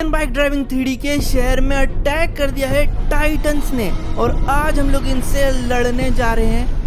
Indian bike driving 3D के शहर में अटैक कर दिया है टाइटंस ने और आज हम लोग इनसे लड़ने जा रहे हैं।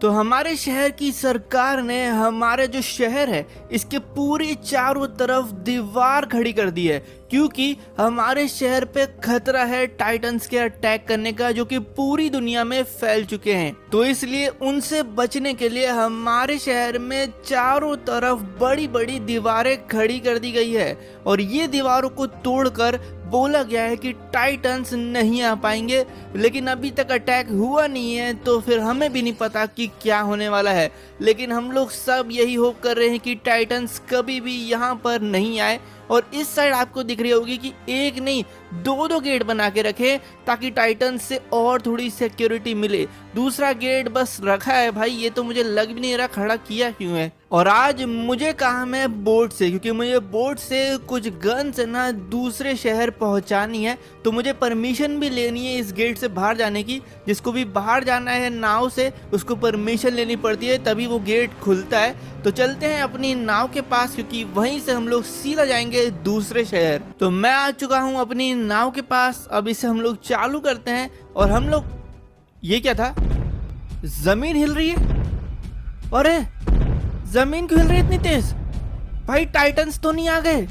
तो हमारे शहर की सरकार ने हमारे जो शहर है इसके पूरी चारों तरफ दीवार खड़ी कर दी है, क्योंकि हमारे शहर पे खतरा है टाइटंस के अटैक करने का, जो कि पूरी दुनिया में फैल चुके हैं। तो इसलिए उनसे बचने के लिए हमारे शहर में चारों तरफ बड़ी बड़ी दीवारें खड़ी कर दी गई है और ये दीवारों को तोड़कर बोला गया है कि टाइटंस नहीं आ पाएंगे। लेकिन अभी तक अटैक हुआ नहीं है तो फिर हमें भी नहीं पता कि क्या होने वाला है, लेकिन हम लोग सब यही होप कर रहे हैं कि टाइटंस कभी भी यहाँ पर नहीं आए। और इस साइड आपको दिख रही होगी कि एक नहीं दो गेट बना के रखे ताकि टाइटंस से और थोड़ी सिक्योरिटी मिले। दूसरा गेट बस रखा है भाई, ये तो मुझे लग भी नहीं रहा खड़ा किया क्यों है। और आज मुझे काम है बोट से, क्योंकि मुझे बोट से कुछ गन्स ना दूसरे शहर पहुंचानी है, तो मुझे परमिशन भी लेनी है इस गेट से बाहर जाने की। जिसको भी बाहर जाना है नाव से उसको परमिशन लेनी पड़ती है, तभी वो गेट खुलता है। तो चलते हैं अपनी नाव के पास, क्योंकि वहीं से हम लोग सीधा जाएंगे दूसरे शहर। तो मैं आ चुका हूँ अपनी नाव के पास, अब इसे हम लोग चालू करते हैं। और हम लोग, ये क्या था, जमीन हिल रही है। अरे जमीन क्यों हिल रही है इतनी तेज? भाई टाइटंस तो नहीं आ गए?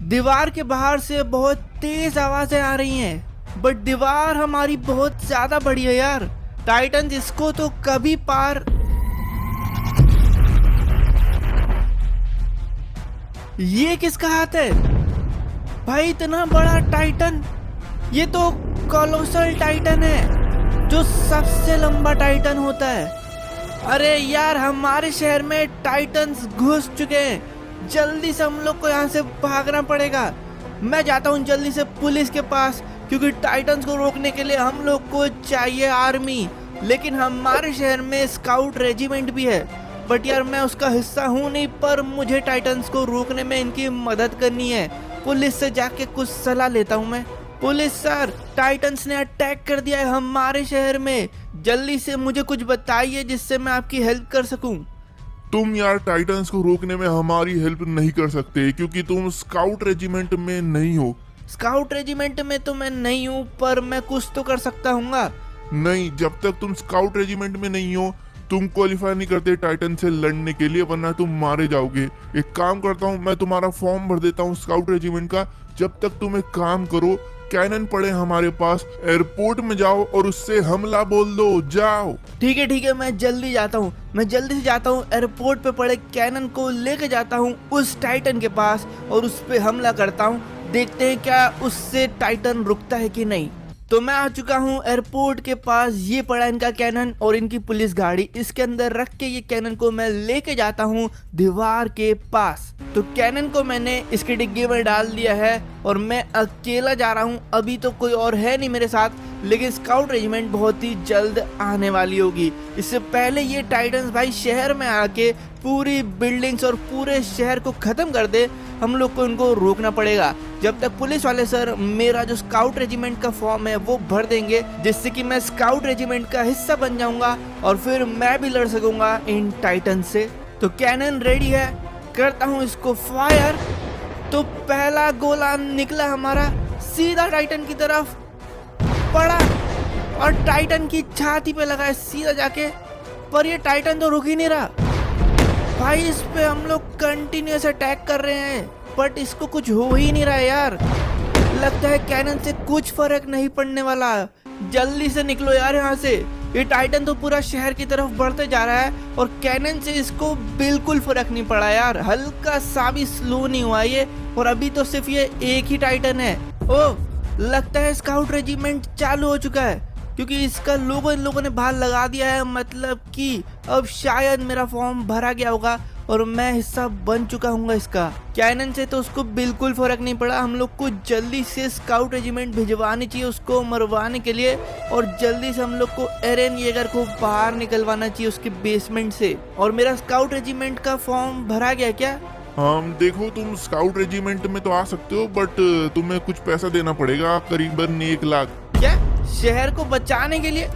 दीवार के बाहर से बहुत तेज आवाजें आ रही हैं, बट दीवार हमारी बहुत ज्यादा बड़ी है यार। टाइटंस इसको तो कभी पार। ये किसका हाथ है भाई? इतना बड़ा टाइटन, ये तो कोलोसल टाइटन है, जो सबसे लंबा टाइटन होता है। अरे यार हमारे शहर में टाइटंस घुस चुके हैं, जल्दी से हम लोग को यहाँ से भागना पड़ेगा। मैं जाता हूँ जल्दी से पुलिस के पास, क्योंकि टाइटंस को रोकने के लिए हम लोग को चाहिए आर्मी। लेकिन हमारे शहर में स्काउट रेजिमेंट भी है, बट यार मैं उसका हिस्सा हूँ नहीं, पर मुझे टाइटंस को रोकने में इनकी मदद करनी है। पुलिस से जाके कुछ सलाह लेता हूँ मैं। पुलिस सर, टाइटंस ने अटैक कर दिया है हमारे शहर में, जल्दी से मुझे कुछ बताइए जिससे मैं आपकी हेल्प कर सकूं। तुम यार टाइटंस को रोकने में हमारी हेल्प नहीं कर सकते, क्योंकि तुम स्काउट रेजिमेंट में नहीं हो। स्काउट रेजिमेंट में तो मैं नहीं हूँ, पर मैं कुछ तो कर सकता हूँगा। नहीं, जब तक तुम स्काउट रेजिमेंट में नहीं हो तुम क्वालिफाई नहीं करते टाइटन से लड़ने के लिए, वरना तुम मारे जाओगे। एक काम करता हूँ, मैं तुम्हारा फॉर्म भर देता हूँ स्काउट रेजिमेंट का। जब तक तुम एक काम करो, कैनन पड़े हमारे पास, एयरपोर्ट में जाओ और उससे हमला बोल दो, जाओ। ठीक है, मैं जल्दी जाता हूँ, मैं जल्दी से जाता हूँ। एयरपोर्ट पे पड़े कैनन को लेके जाता हूँ उस टाइटन के पास और उस पे हमला करता हूँ। देखते हैं क्या उससे टाइटन रुकता है कि नहीं। तो मैं आ चुका हूँ एयरपोर्ट के पास, ये पड़ा इनका कैनन और इनकी पुलिस गाड़ी। इसके अंदर रख के ये कैनन को मैं लेके जाता हूँ दीवार के पास। तो कैनन को मैंने इसके डिग्गी में डाल दिया है और मैं अकेला जा रहा हूँ। अभी तो कोई और है नहीं मेरे साथ, लेकिन स्काउट रेजिमेंट बहुत ही जल्द आने वाली होगी। इससे पहले ये टाइटंस भाई शहर में आके पूरी बिल्डिंग्स और पूरे शहर को खत्म कर दे, हम लोग को इनको रोकना पड़ेगा। जब तक पुलिस वाले सर मेरा जो स्काउट रेजिमेंट का फॉर्म है वो भर देंगे, जिससे कि मैं स्काउट रेजिमेंट का हिस्सा बन जाऊंगा और फिर मैं भी लड़ सकूंगा इन टाइटन से। तो कैनन रेडी है, करता हूँ इसको फायर। तो पहला गोला निकला हमारा, सीधा टाइटन की तरफ पड़ा और टाइटन की छाती पे लगा सीधा जाके। पर ये टाइटन तो रुक ही नहीं रहा भाई, इस पे हम लोग कंटिन्यूअस अटैक कर रहे हैं, बट इसको कुछ हो ही नहीं रहा है यार। लगता है कैनन से कुछ फर्क नहीं पड़ने वाला। जल्दी से निकलो यार यहाँ से। ये टाइटन तो पूरा शहर की तरफ बढ़ते जा रहा है और कैनन से इसको बिल्कुल फर्क नहीं पड़ा यार, हल्का सा भी स्लो नहीं हुआ ये। और अभी तो सिर्फ ये एक ही टाइटन है। ओह, लगता है स्काउट रेजिमेंट चालू हो चुका है, क्योंकि इसका लोगो इन लोगों ने बाहर लगा दिया है। मतलब कि अब शायद मेरा फॉर्म भरा गया होगा और मैं हिस्सा बन चुका हूँ इसका। कैनन से तो उसको बिल्कुल फर्क नहीं पड़ा। हम लोग को जल्दी से स्काउट रेजिमेंट भिजवानी चाहिए उसको मरवाने के लिए, और जल्दी से हम लोग को एरन येगर को बाहर निकलवाना चाहिए उसके बेसमेंट से। और मेरा स्काउट रेजिमेंट का फॉर्म भरा गया क्या? हाँ देखो, तुम स्काउट रेजिमेंट में तो आ सकते हो, बट तुम्हें कुछ पैसा देना पड़ेगा, करीबन 1 लाख। क्या? शहर को बचाने के लिए?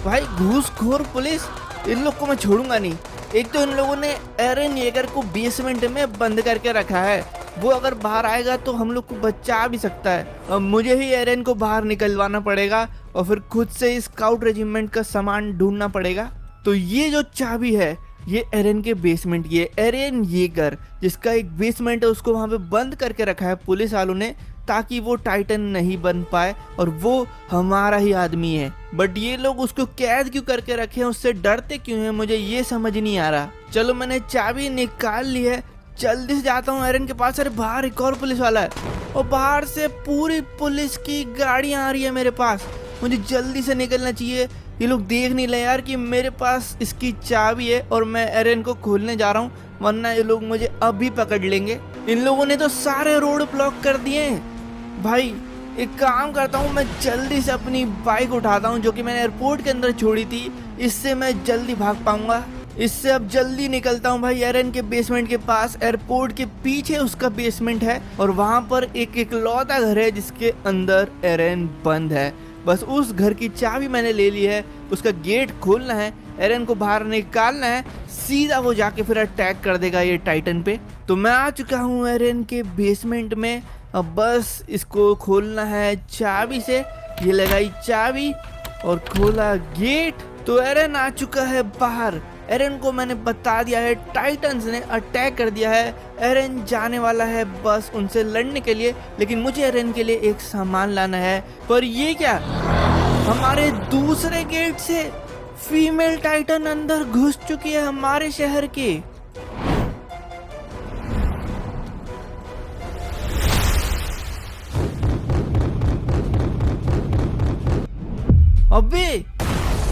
भाई घूसखोर पुलिस, इन लोग को मैं छोड़ूंगा नहीं। एक तो इन लोगों ने एरन येगर को बेसमेंट में बंद करके रखा है, वो अगर बाहर आएगा तो हम लोग को बचा भी सकता है। अब मुझे ही एरन को बाहर निकलवाना पड़ेगा और फिर खुद से स्काउट रेजिमेंट का सामान ढूंढना पड़ेगा। तो ये जो चाबी है ये एरन के बेसमेंट की है। एरन येगर जिसका एक बेसमेंट है उसको वहां पे बंद करके रखा है पुलिस वालों ने, ताकि वो टाइटन नहीं बन पाए, और वो हमारा ही आदमी है। बट ये लोग उसको कैद क्यों करके रखे हैं, उससे डरते क्यों हैं, मुझे ये समझ नहीं आ रहा। चलो मैंने चाबी निकाल ली है, जल्दी से जाता हूँ एरन के पास। अरे बाहर एक और पुलिस वाला है और बाहर से पूरी पुलिस की गाड़ियां आ रही है मेरे पास। मुझे जल्दी से निकलना चाहिए, ये लोग देख नहीं ले यार कि मेरे पास इसकी चाबी है और मैं एरन को खोलने जा रहा हूँ, वरना ये लोग मुझे अभी पकड़ लेंगे। इन लोगों ने तो सारे रोड ब्लॉक कर दिए हैं। भाई एक काम करता हूँ, मैं जल्दी से अपनी बाइक उठाता हूँ जो कि मैंने एयरपोर्ट के अंदर छोड़ी थी, इससे मैं जल्दी भाग पाऊंगा। इससे अब जल्दी निकलता हूँ भाई एरन के बेसमेंट के पास। एयरपोर्ट के पीछे उसका बेसमेंट है और वहाँ पर एक इकलौता घर है जिसके अंदर एरन बंद है। बस उस घर की चाबी मैंने ले ली है, उसका गेट खोलना है, एरन को बाहर निकालना है, सीधा वो जाके फिर अटैक कर देगा ये टाइटन पे। तो मैं आ चुका हूँ एरन के बेसमेंट में, अब बस इसको खोलना है चाबी से। ये लगाई चाबी और खोला गेट, तो एरन आ चुका है बाहर। एरन को मैंने बता दिया है टाइटन्स ने अटैक कर दिया है, एरन जाने वाला है बस उनसे लड़ने के लिए, लेकिन मुझे एरन के लिए एक सामान लाना है। पर ये क्या, हमारे दूसरे गेट से फीमेल टाइटन अंदर घुस चुकी है हमारे शहर के। अबे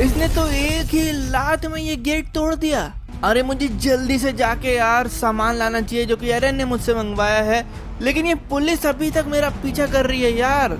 इसने तो एक ही लात में ये गेट तोड़ दिया। अरे मुझे जल्दी से जाके यार सामान लाना चाहिए जो कि एरन ने मुझसे मंगवाया है, लेकिन ये पुलिस अभी तक मेरा पीछा कर रही है यार।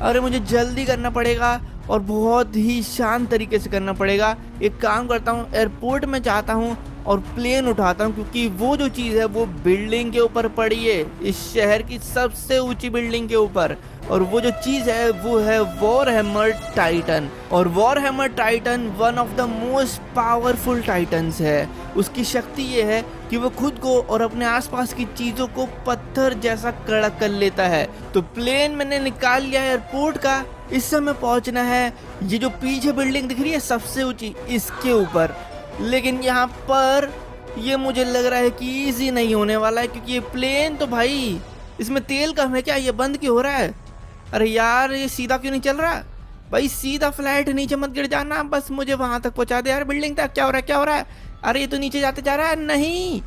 अरे मुझे जल्दी करना पड़ेगा और बहुत ही शांत तरीके से करना पड़ेगा। एक काम करता हूँ, एयरपोर्ट में जाता हूँ और प्लेन उठाता हूँ, क्योंकि वो जो चीज़ है वो बिल्डिंग के ऊपर पड़ी है, इस शहर की सबसे ऊंची बिल्डिंग के ऊपर। और वो जो चीज़ है वो है वॉरहेमर टाइटन। और Warhammer Titan one of the most powerful titans है। उसकी शक्ति ये है कि वो खुद को और अपने आसपास की चीज़ों को पत्थर जैसा कड़क कर लेता है। तो प्लेन मैंने निकाल लिया है एयरपोर्ट का, इस समय पहुंचना है ये जो पीछे बिल्डिंग दिख रही है सबसे ऊंची, इसके ऊपर। लेकिन यहाँ पर ये मुझे लग रहा है कि इजी नहीं होने वाला है, क्योंकि ये प्लेन तो भाई इसमें तेल कम है क्या, ये बंद क्यों हो रहा है। अरे यार ये सीधा क्यों नहीं चल रहा भाई, सीधा फ्लैट नीचे मत गिर जाना, बस मुझे वहां तक पहुंचा दे यार बिल्डिंग तक। क्या हो रहा है, क्या हो रहा है। अरे ये तो नीचे जाते जा रहा है। नहीं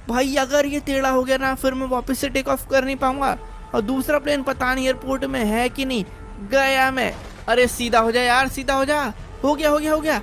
भाई अगर ये टेढ़ा हो गया ना फिर मैं वापस से टेक ऑफ कर नहीं पाऊंगा, और दूसरा प्लेन पता नहीं एयरपोर्ट में है कि नहीं, गया मैं। अरे सीधा हो जा यार, सीधा हो जा। हो गया हो गया हो गया।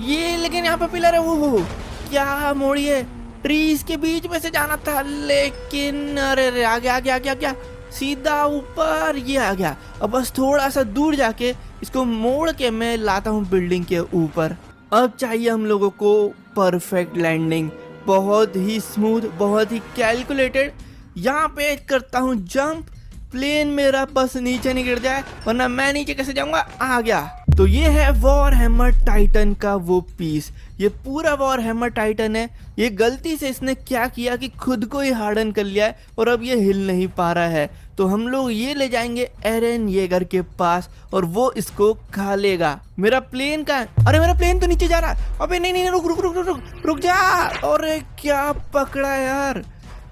ये लेकिन यहाँ पे पिलर है, वो क्या मोड़ी है, ट्रीज के बीच में से जाना था, लेकिन अरे आ गया आ गया आ गया आ गया, सीधा ऊपर ये आ गया। अब बस थोड़ा सा दूर जाके इसको मोड़ के मैं लाता हूँ बिल्डिंग के ऊपर। अब चाहिए हम लोगों को परफेक्ट लैंडिंग, बहुत ही स्मूथ, बहुत ही कैलकुलेटेड। यहाँ पे करता हूँ जंप, प्लेन मेरा बस नीचे नहीं गिर जाए, वरना मैं नीचे कैसे जाऊंगा। आ गया। तो ये है वॉरहेमर टाइटन का वो पीस, ये पूरा वॉरहेमर टाइटन है। ये गलती से इसने क्या किया कि खुद को ही हार्डन कर लिया है और अब ये हिल नहीं पा रहा है। तो हम लोग ये ले जाएंगे एरन येगर के पास और वो इसको खा लेगा। मेरा प्लेन का, अरे मेरा प्लेन तो नीचे जा रहा है। अबे नहीं नहीं रुक रुक रुक रुक रुक जा। अरे क्या पकड़ा यार,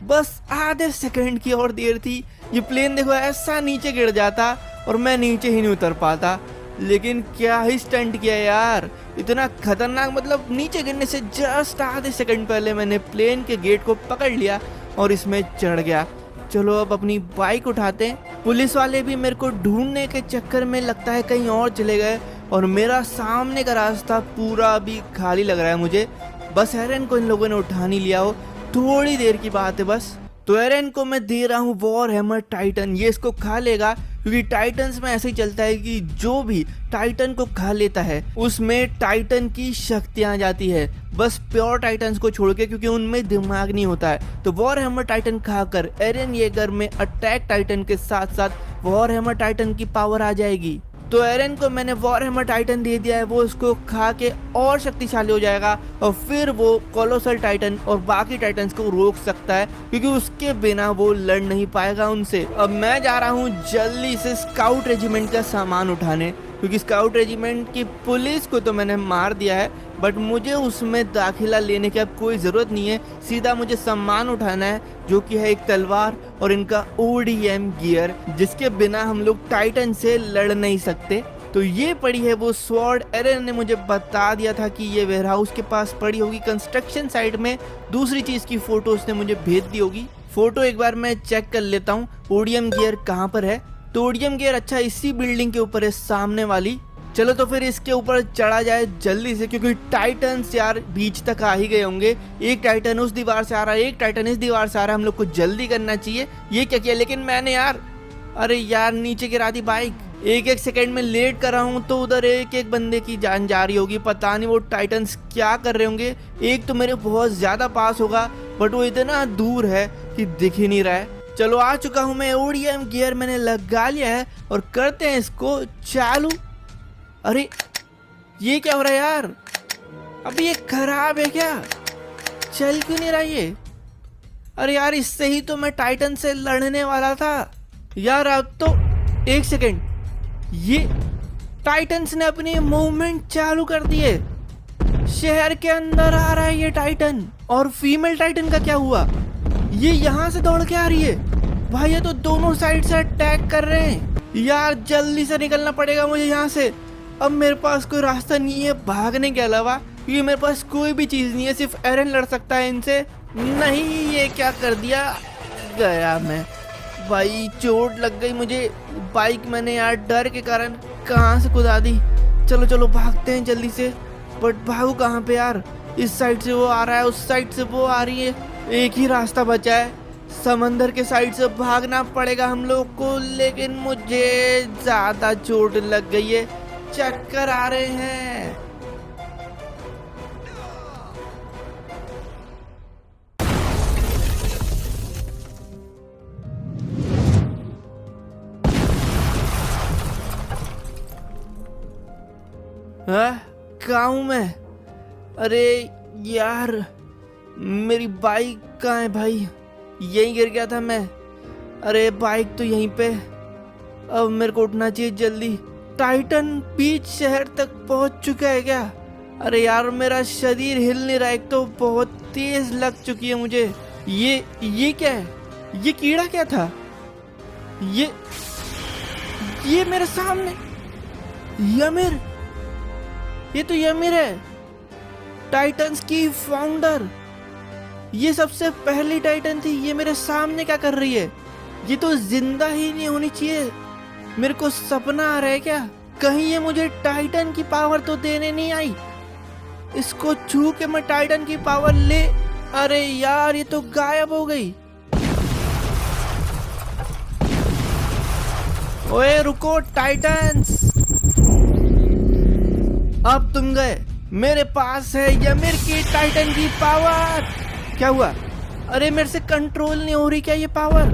बस आधे सेकंड की और देर थी। ये प्लेन देखो ऐसा नीचे गिर जाता और मैं नीचे ही नहीं उतर पाता, लेकिन क्या ही स्टंट किया यार, इतना खतरनाक। मतलब नीचे गिरने से जस्ट आधे सेकंड पहले मैंने प्लेन के गेट को पकड़ लिया और इसमें चढ़ गया। चलो अब अपनी बाइक उठाते हैं। पुलिस वाले भी मेरे को ढूंढने के चक्कर में लगता है कहीं और चले गए और मेरा सामने का रास्ता पूरा अभी खाली लग रहा है मुझे। बस एरन को इन लोगों ने उठा नहीं लिया हो, थोड़ी देर की बात है बस। तो एरन को मैं दे रहा हूँ वॉरहेमर टाइटन, ये इसको खा लेगा, क्योंकि टाइटन्स में ऐसे ही चलता है कि जो भी टाइटन को खा लेता है उसमें टाइटन की शक्तियां आ जाती है, बस प्योर टाइटन्स को छोड़ के, क्योंकि उनमें दिमाग नहीं होता है। तो वॉरहेमर टाइटन खाकर एरन येगर में अटैक टाइटन के साथ साथ वॉरहेमर टाइटन की पावर आ जाएगी। तो एरन को मैंने वॉरहेमर टाइटन दे दिया है, वो उसको खा के और शक्तिशाली हो जाएगा और फिर वो कोलोसल टाइटन और बाकी टाइटन्स को रोक सकता है, क्योंकि उसके बिना वो लड़ नहीं पाएगा उनसे। अब मैं जा रहा हूँ जल्दी से स्काउट रेजिमेंट का सामान उठाने, क्योंकि स्काउट रेजिमेंट की पुलिस को तो मैंने मार दिया है, बट मुझे उसमें दाखिला लेने की अब कोई ज़रूरत नहीं है। सीधा मुझे सामान उठाना है, जो कि है एक तलवार और इनका ODM गियर, जिसके बिना हम लोग टाइटन से लड़ नहीं सकते। तो ये पड़ी है वो स्वॉर्ड। एरन ने मुझे बता दिया था कि ये वेयरहाउस के पास पड़ी होगी कंस्ट्रक्शन साइट में। दूसरी चीज़ की फ़ोटो उसने मुझे भेज दी होगी। फ़ोटो एक बार मैं चेक कर लेता हूँ ODM गियर कहाँ पर है। तो ODM गियर अच्छा इसी बिल्डिंग के ऊपर है, सामने वाली। चलो तो फिर इसके ऊपर चढ़ा जाए जल्दी से, क्योंकि टाइटन्स यार बीच तक आ ही गए होंगे। एक टाइटन उस दीवार से आ रहा है, एक टाइटन इस दीवार से आ रहा है, हम लोग को जल्दी करना चाहिए। ये क्या किया लेकिन मैंने यार, अरे यार नीचे गिरा दी बाइक। एक एक सेकंड में लेट कर रहा हूँ तो उधर एक एक बंदे की जान जा रही होगी। पता नहीं वो टाइटन्स क्या कर रहे होंगे। एक तो मेरे बहुत ज्यादा पास होगा, बट वो इतना दूर है कि दिख ही नहीं रहा है। चलो आ चुका हूँ मैं, ODM गियर मैंने लगा लिया है और करते हैं इसको चालू। अरे ये क्या हो रहा है यार, अभी ये खराब है क्या, चल क्यों नहीं रहा ये। अरे यार इससे ही तो मैं टाइटन से लड़ने वाला था यार। अब तो एक सेकेंड, ये टाइटन्स ने अपनी मूवमेंट चालू कर दिए। शहर के अंदर आ रहा है ये टाइटन। और फीमेल टाइटन का क्या हुआ, ये यहाँ से दौड़ के आ रही है भाई। ये तो दोनों साइड से अटैक कर रहे हैं यार। जल्दी से निकलना पड़ेगा मुझे यहाँ से। अब मेरे पास कोई रास्ता नहीं है भागने के अलावा, क्योंकि मेरे पास कोई भी चीज़ नहीं है, सिर्फ एरन लड़ सकता है इनसे। नहीं ये क्या कर दिया, गया मैं भाई, चोट लग गई मुझे। बाइक मैंने यार डर के कारण कहाँ से कुदा दी। चलो चलो भागते हैं जल्दी से, बट भागू कहाँ पे यार। इस साइड से वो आ रहा है, उस साइड से वो आ रही है, एक ही रास्ता बचा है, समंदर के साइड से भागना पड़ेगा हम लोग को। लेकिन मुझे ज्यादा चोट लग गई है, चक्कर आ रहे हैं। कहाँ हूँ मैं, अरे यार मेरी बाइक कहाँ है भाई, यहीं गिर गया था मैं। अरे बाइक तो यहीं पे, अब मेरे को उठना चाहिए जल्दी। टाइटन बीच शहर तक पहुंच चुका है क्या। अरे यार मेरा शरीर हिल नहीं रहा, एक तो बहुत तेज लग चुकी है मुझे। ये क्या है, ये कीड़ा क्या था, ये मेरे सामने यमिर, ये तो यमिर है, टाइटन्स की फाउंडर। ये सबसे पहली टाइटन थी, ये मेरे सामने क्या कर रही है। ये तो जिंदा ही नहीं होनी चाहिए, मेरे को सपना आ रहा है क्या। कहीं ये मुझे टाइटन की पावर तो देने नहीं आई। इसको छू के मैं टाइटन की पावर ले, अरे यार ये तो गायब हो गई। ओए रुको टाइटन्स, अब तुम गए, मेरे पास है यमिर की टाइटन की पावर। क्या हुआ, अरे मेरे से कंट्रोल नहीं हो रही क्या ये पावर।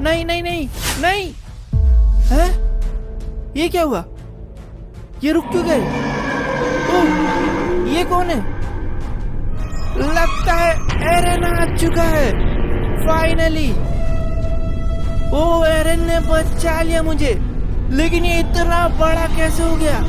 नहीं नहीं नहीं नहीं, है ये क्या हुआ, ये रुक क्यों गए। ओह ये कौन है, लगता है एरन आ चुका है फाइनली। ओ एरन ने बचा लिया मुझे, लेकिन ये इतना बड़ा कैसे हो गया।